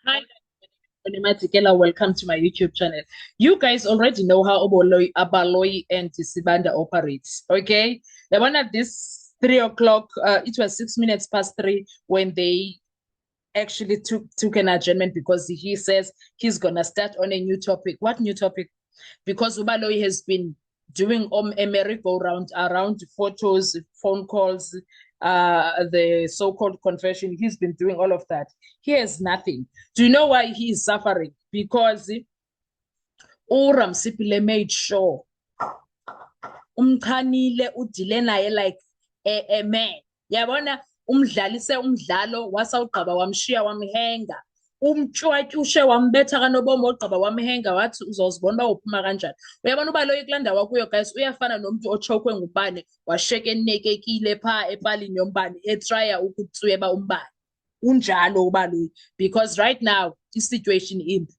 Hi, Matikela, welcome to my YouTube channel. You guys already know how Abaloy and Sibanda operates, okay? The one at this 3 o'clock, it was 6 minutes past 3 when they actually took an adjournment because he says he's gonna start on a new topic. What new topic? Because Ubaloy has been doing a merry-go-round around photos, phone calls, the so-called confession. He's been doing all of that. He has nothing. Do you know why he is suffering? Because uRamsipile made sure umkhanile udile naye like a man. Yabona umdlalise umdlalo wasawugqaba wamshiya wamhenga. Umtshwatyushe wambetha kanobomi wogqaba wamhenga wathi uzozibona uba uphuma kanjani. Uyabona uba loyo kulaa ndawo kuyo guys uyafana nomuntu otshokwe ngubani washeke enekekile phaa epalini yombane etraya ukutsweba umbane. Unjalo uba loyi because right now i-situation imbi.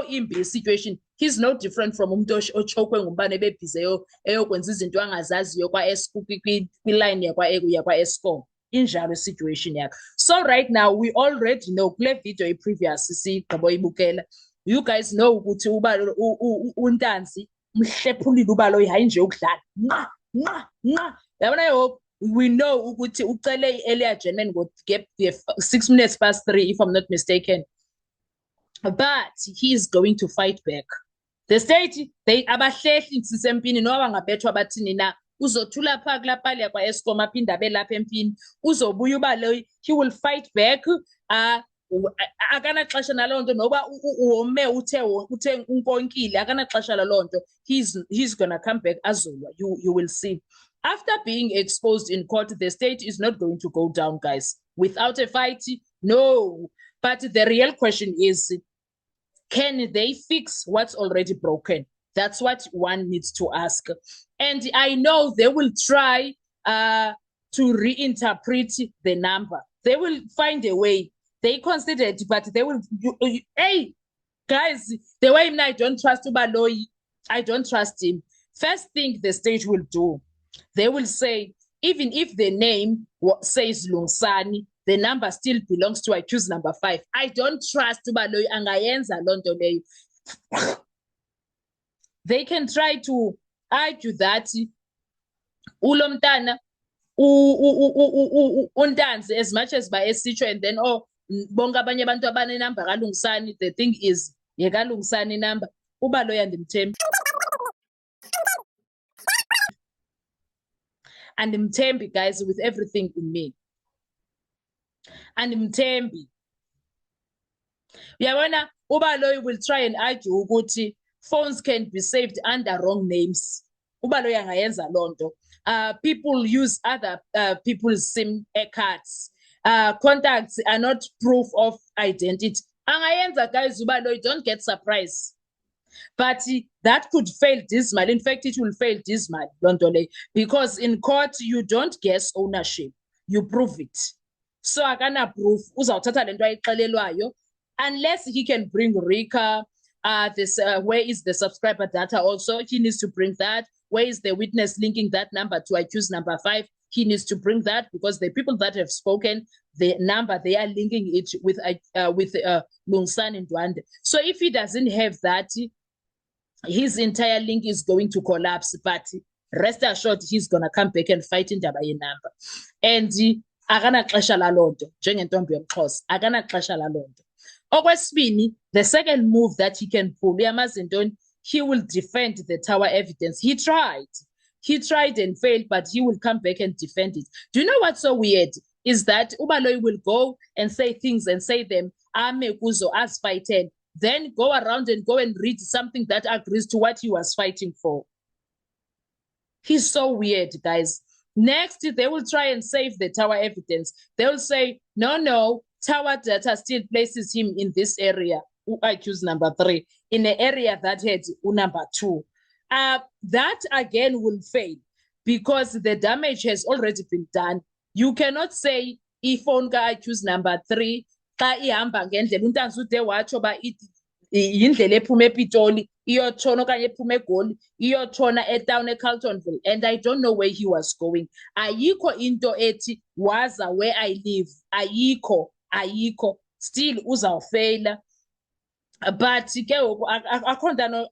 Imbi i-situation. He's no different from umuntu ochokwe ngumbane bebhize eyokwenza izinto angazaziyo kwa-Eskom kwiline yakwa-Eskom. Injalo i-situation yakho. So right now we already know kule video i-previous sigqibo ibukela. You guys know ukuthi uNtanzi mhlephulile ubaloyi hayi nje ukudlala. Yabona we know ukuthi ucele i-early adjournment ngo-gap 6 minutes past 3 if I'm not mistaken. But he is going to fight back. The state abahlehli sisempini noma ngabethwa bathini na uzothula pha kulapali yakwa-Eskom aphinde abe lapha empini uzobuya uba lo he will fight back. Akanaxesha naloo nto noba uwome uthe unkonkile akanaxesha laloo nto. He's gonna come back azolwa. You will see. After being exposed in court, the state is not going to go down, guys. Without a fight, no. But the real question is, can they fix what's already broken? That's what one needs to ask. And I know they will try to reinterpret the number. They will find a way. They considered, but they will. Hey, guys, the way I don't trust Ubaloyi, I don't trust him. First thing the state will do, they will say, even if the name says Lungsani, the number still belongs to accused number 5. I don't trust Ubaloyi angayenza lonto leyo. They can try to argue that ulomntana untanzi as much as by esitsho and then bonke abanye abantu abanenamba kaLungsani. The thing is yekalungsani number Ubaloyi andimthembi. Andimthembi guys with everything in me. Andimthembi. Uyabona Ubaloyi will try and argue ukuthi phones can be saved under wrong names. Ubaloyi angayenza lonto. People use other people's SIM cards. Contacts are not proof of identity. Angayenza guys Ubaloyi, don't get surprised. But that could fail dismal. In fact, it will fail dismal, Lontole, because in court you don't guess ownership, you prove it. So akana proof uzawuthatha lento ayixelelwayo unless he can bring Rika. Where is the subscriber data also? He needs to bring that. Where is the witness linking that number to accused number 5? He needs to bring that because the people that have spoken, the number, they are linking it with Lungsani Ndwande. So if he doesn't have that, his entire link is going to collapse. But rest assured, he's going to come back and fight in Daba number. And akanaxesha lalonto njengentombi yomXhosa akanaxesha lalonto. Okwesibini, the second move that he can pull, he will defend the tower evidence. He tried and failed, but he will come back and defend it. Do you know what's so weird? Is that Ubaloyi will go and say things and say them, Kuzo as fighted, then go around and go and read something that agrees to what he was fighting for. He's so weird, guys. Next, they will try and save the tower evidence. They will say, no, tower data still places him in this area, accused number 3, in the area that had number 2. That again will fail because the damage has already been done. You cannot say iphone ka accused number 3 xa ihamba ngendlela uNtanzi ude watsho ba yindlela ephuma ePitoli iyotshona okanye ephuma eGoli iyotshona etown eCarltonville, and I don't know where he was going. Ayikho into ethi waza where I live. Ayikho. still uzawufeyila. But akhonda no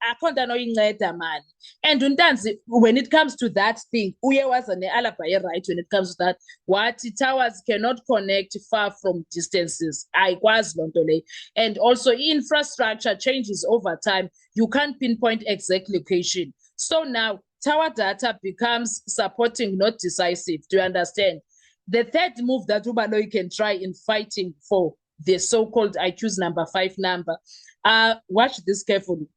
inceda man. And Untanzi, when it comes to that thing, uye waza ne-alibi right when it comes to that. What towers cannot connect far from distances. Ayikwazi loo nto leyo. And also infrastructure changes over time. You can't pinpoint exact location. So now tower data becomes supporting, not decisive. Do you understand? The third move that Ubaloyi can try in fighting for the so-called I choose number 5 number. Watch this carefully.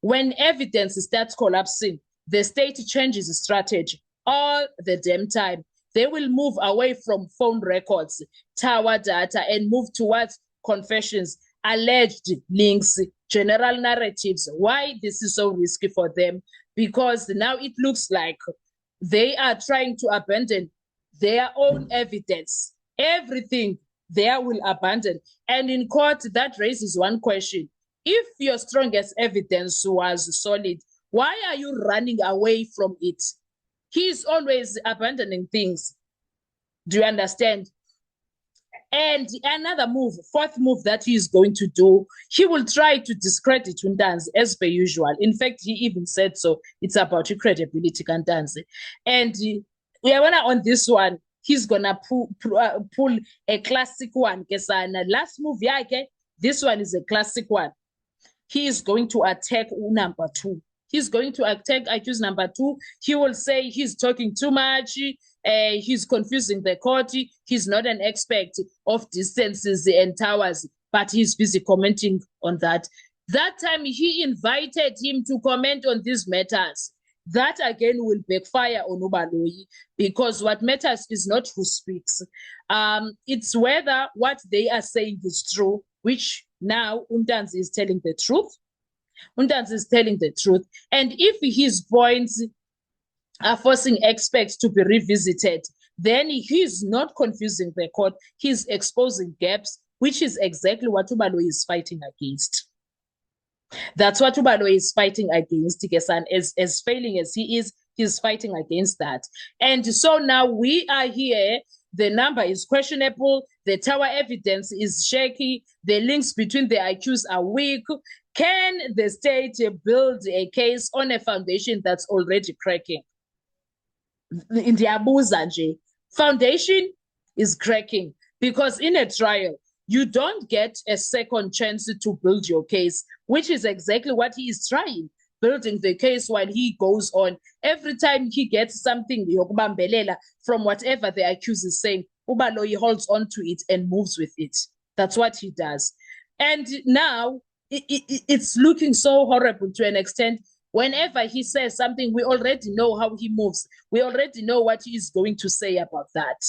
When evidence starts collapsing, the state changes strategy all the damn time. They will move away from phone records, tower data, and move towards confessions, alleged links, general narratives. Why this is so risky for them? Because now it looks like they are trying to abandon their own evidence. Everything there will abandon. And in court, that raises one question. If your strongest evidence was solid, why are you running away from it? He's always abandoning things. Do you understand? And another move, fourth move that he is going to do, he will try to discredit Ntanzi as per usual. In fact, he even said so. It's about your credibility, Ntanzi. And on this one, he's gonna pull a classic one. Last move, this one is a classic one. He is going to attack number 2. He's going to attack accused number 2. He will say he's talking too much. He's confusing the court. He's not an expert of distances and towers, but he's busy commenting on that. That time he invited him to comment on these matters. That again will backfire on Ubaloyi, because what matters is not who speaks. It's whether what they are saying is true, which now Ntanzi is telling the truth. Ntanzi is telling the truth. And if his points are forcing experts to be revisited, then he's not confusing the court. He's exposing gaps, which is exactly what Ubaloyi is fighting against. That's what Ubaloyi is fighting against, and as failing as he is, he's fighting against that. And so now we are here. The number is questionable. The tower evidence is shaky. The links between the accused are weak. Can the state build a case on a foundation that's already cracking? In the Abuzanje, foundation is cracking, because in a trial, you don't get a second chance to build your case, which is exactly what he is trying, building the case while he goes on. Every time he gets something from whatever the accused is saying, Ubaloyi holds on to it and moves with it. That's what he does. And now it's looking so horrible to an extent. Whenever he says something, we already know how he moves. We already know what he is going to say about that.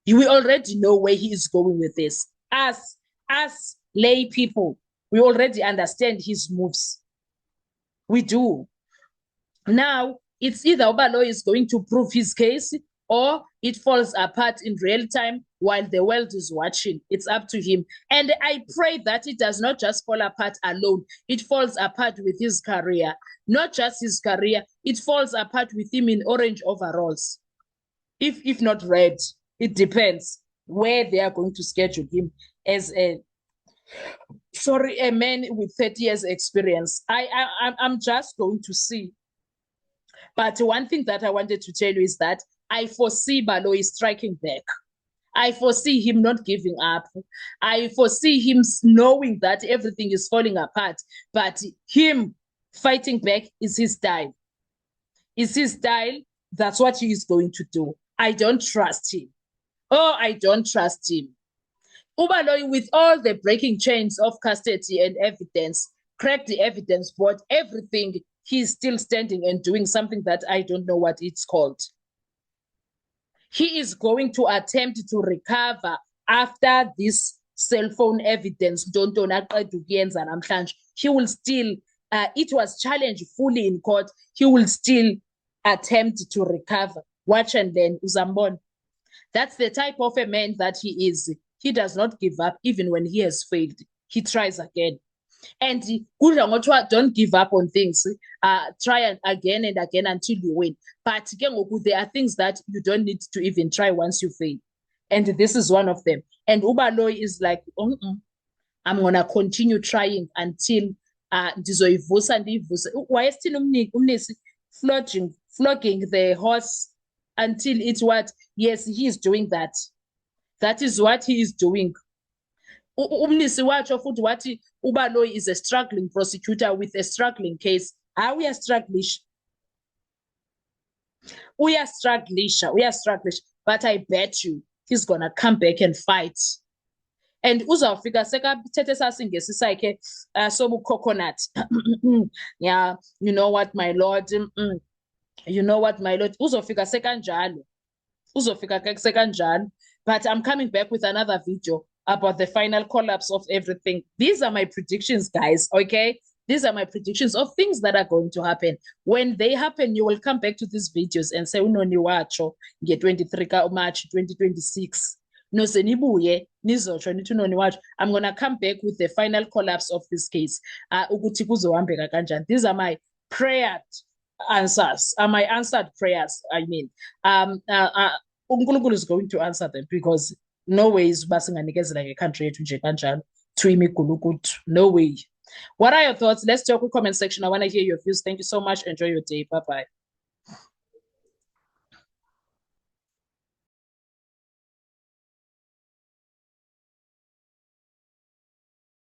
We already know where he is going with this. As lay people, we already understand his moves. We do. Now, it's either Ubaloyi is going to prove his case, or it falls apart in real time while the world is watching. It's up to him. And I pray that it does not just fall apart alone. It falls apart with his career. Not just his career, it falls apart with him in orange overalls. If not red, it depends where they are going to schedule him as a man with 30 years experience. I'm just going to see. But one thing that I wanted to tell you is that I foresee Baloyi striking back. I foresee him not giving up. I foresee him knowing that everything is falling apart, but him fighting back is his style. It's his style. That's what he is going to do. I don't trust him. Oh, I don't trust him. Ubaloyi, with all the breaking chains of custody and evidence, cracked the evidence board, everything, he's still standing and doing something that I don't know what it's called. He is going to attempt to recover after this cell phone evidence. He will still, it was challenged fully in court. He will still attempt to recover. Watch and learn, Uzambon. That's the type of a man that he is. He does not give up even when he has failed. He tries again. And don't give up on things. Try again and again until you win. But there are things that you don't need to even try once you fail. And this is one of them. And Ubaloyi is like, I'm gonna continue trying until ndizoyivusa ndiyivuse. Wayesithini umnisi flogging the horse until it's what? Yes, he is doing that. That is what he is doing. Umnisi watsho futhi wathi Ubaloyi is a struggling prosecutor with a struggling case. Uyastrugglisha. But I bet you he's gonna come back and fight. And uzawufika sekathethe sasingesi sakhe sobu coconut. Yeah, you know what, my lord. You know what, my lord. Uzofika sekanjalo. But I'm coming back with another video about the final collapse of everything. These are my predictions, guys, okay? These are my predictions of things that are going to happen. When they happen, you will come back to these videos and say, unoni wacho, nge 23 March 2026. No, senibuye, nizocho, nitunoni wacho. I'm going to come back with the final collapse of this case. Ukuthi kuzohambeka kanjani. These are my prayer answers, my answered prayers, I mean. uNkulunkulu is going to answer them, because no way is basinganikezela nge-country yethu nje kanjalo to imigulukudu. No way. What are your thoughts? Let's talk in the comment section. I want to hear your views. Thank you so much. Enjoy your day. Bye-bye.